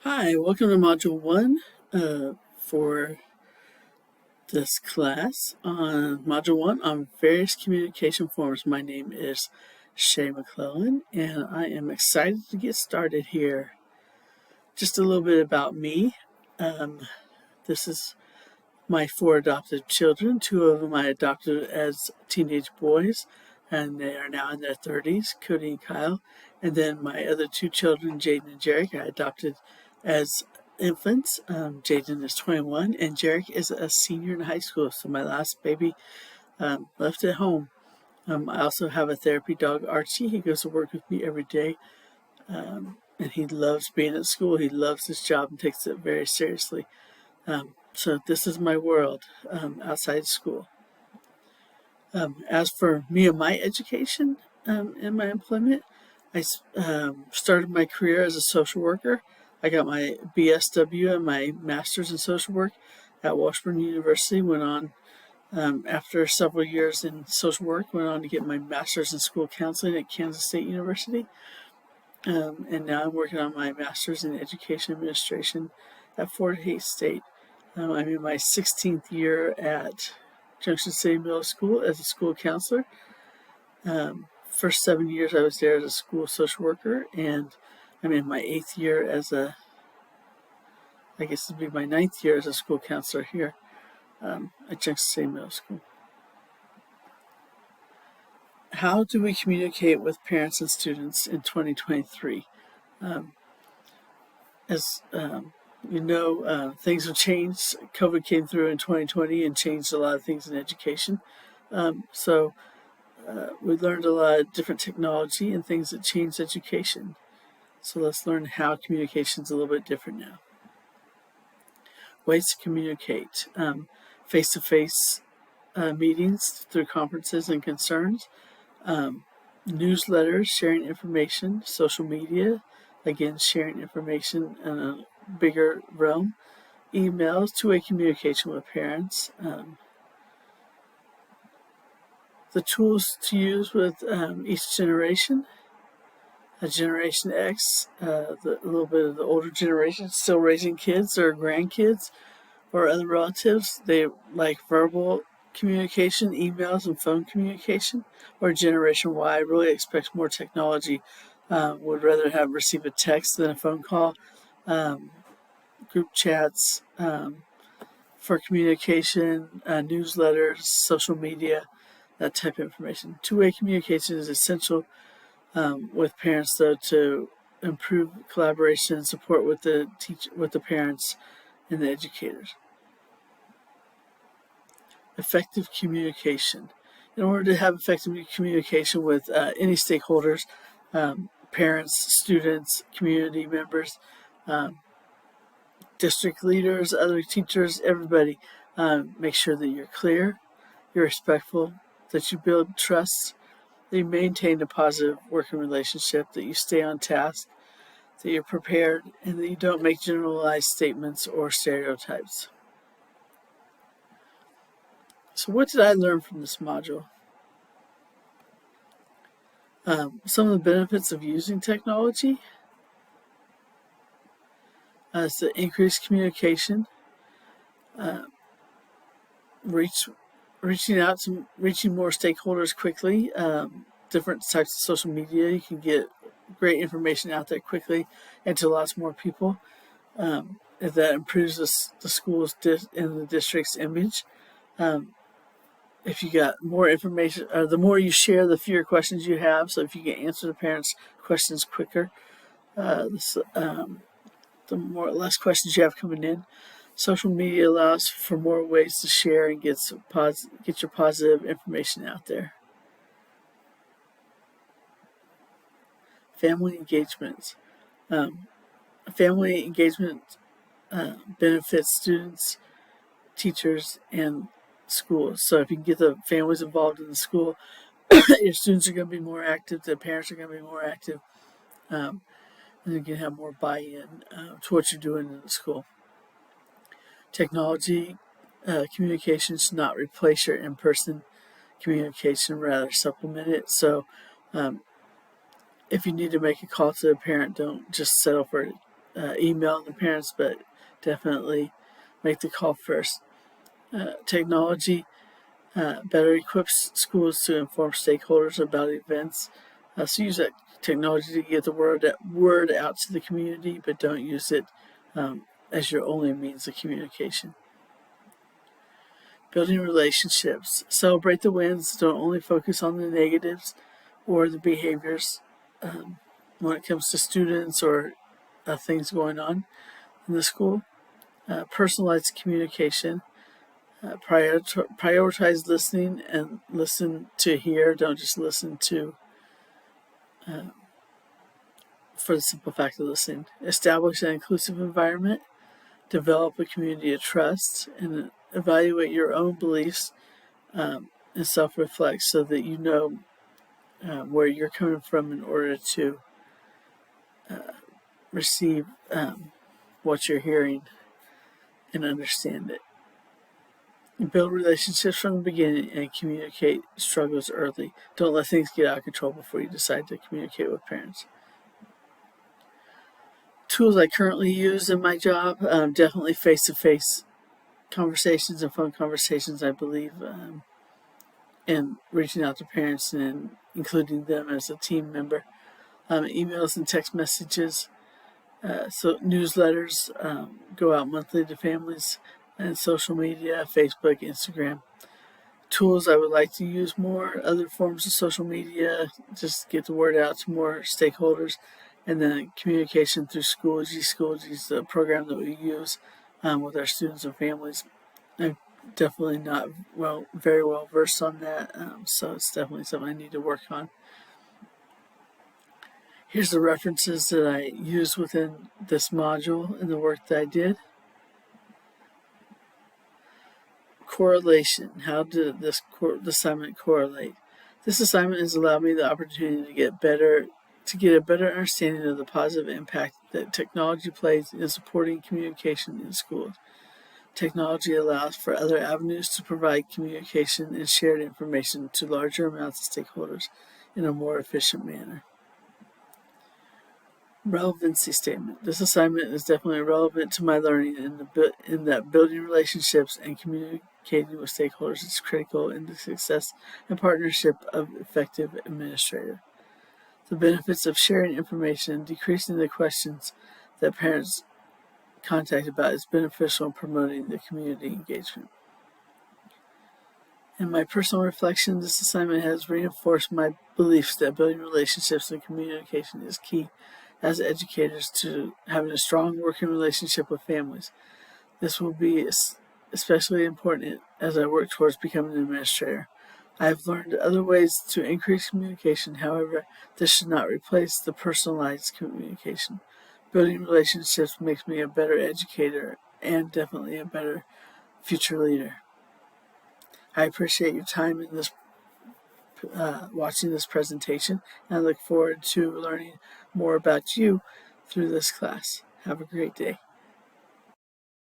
Hi, welcome to Module 1 for this class on Module 1 on various communication forms. My name is Shay McClellan, and I am excited to get started here. Just a little bit about me. This is my 4 adopted children. 2 of them I adopted as teenage boys, and they are now in their 30s, Cody and Kyle. And then my other 2 children, Jaden and Jarek, I adopted as infants. Jaden is 21, and Jarek is a senior in high school. So my last baby left at home. I also have a therapy dog, Archie. He goes to work with me every day, and he loves being at school. He loves his job and takes it very seriously. So this is my world outside school. As for me and my education and my employment, I started my career as a social worker. I got my BSW and my master's in social work at Washburn University. Went on after several years in social work, went on to get my master's in school counseling at Kansas State University. And now I'm working on my master's in education administration at Fort Hays State. I'm in my 16th year at Junction City Middle School as a school counselor. First 7 years I was there as a school social worker, and I'm in my 8th year I guess it'd be my 9th year as a school counselor here at Junction City Middle School. How do we communicate with parents and students in 2023? As you know, things have changed. COVID came through in 2020 and changed a lot of things in education. So we learned a lot of different technology and things that changed education. So let's learn how communication is a little bit different now. Ways to communicate. Face-to-face meetings through conferences and concerns. Newsletters, sharing information. Social media, again, sharing information in a bigger realm. Emails, two-way communication with parents. The tools to use with each generation. Generation X, a little bit of the older generation, still raising kids or grandkids or other relatives. They like verbal communication, emails, and phone communication. Or Generation Y really expects more technology, would rather have receive a text than a phone call. Group chats for communication, newsletters, social media, that type of information. Two-way communication is essential with parents, though, to improve collaboration and support with the parents and the educators. Effective communication. In order to have effective communication with any stakeholders, parents, students, community members, district leaders, other teachers, everybody, make sure that you're clear, you're respectful, that you build trust, that you maintain a positive working relationship, that you stay on task, that you're prepared, and that you don't make generalized statements or stereotypes. So what did I learn from this module? Some of the benefits of using technology is to increase communication, reaching more stakeholders quickly, different types of social media. You can get great information out there quickly and to lots more people. That improves the school's and the district's image. If you got more information, or the more you share, the fewer questions you have. So if you can answer the parents' questions quicker, the less questions you have coming in. Social media allows for more ways to share and get your positive information out there. Family engagements. Family engagement benefits students, teachers, and schools. So if you can get the families involved in the school, your students are going to be more active, the parents are going to be more active, and you can have more buy-in to what you're doing in the school. Technology communication should not replace your in-person communication, rather supplement it. So if you need to make a call to a parent, don't just settle for email the parents, but definitely make the call first. Technology better equips schools to inform stakeholders about events. So use that technology to get the word out to the community, but don't use it as your only means of communication. Building relationships. Celebrate the wins. Don't only focus on the negatives or the behaviors when it comes to students or things going on in the school. Personalized communication. Prioritize listening and listen to hear. Don't just listen to for the simple fact of listening. Establish an inclusive environment. Develop a community of trust, and evaluate your own beliefs and self-reflect so that you know where you're coming from in order to receive what you're hearing and understand it. Build relationships from the beginning and communicate struggles early. Don't let things get out of control before you decide to communicate with parents. Tools I currently use in my job, definitely face-to-face conversations and phone conversations, I believe, and reaching out to parents and including them as a team member. Emails and text messages, so newsletters go out monthly to families, and social media, Facebook, Instagram. Tools I would like to use more, other forms of social media, just get the word out to more stakeholders, and then communication through Schoology. Schoology is the program that we use with our students and families. I'm definitely not very well versed on that, so it's definitely something I need to work on. Here's the references that I used within this module and the work that I did. Correlation. How did this assignment correlate? This assignment has allowed me the opportunity to get a better understanding of the positive impact that technology plays in supporting communication in schools. Technology allows for other avenues to provide communication and shared information to larger amounts of stakeholders in a more efficient manner. Relevancy statement. This assignment is definitely relevant to my learning in that building relationships and communicating with stakeholders is critical in the success and partnership of effective administrator. The benefits of sharing information and decreasing the questions that parents contact about is beneficial in promoting the community engagement. In my personal reflection, this assignment has reinforced my beliefs that building relationships and communication is key as educators to having a strong working relationship with families. This will be especially important as I work towards becoming an administrator. I have learned other ways to increase communication. However, this should not replace the personalized communication. Building relationships makes me a better educator and definitely a better future leader. I appreciate your time in this watching this presentation, and I look forward to learning more about you through this class. Have a great day.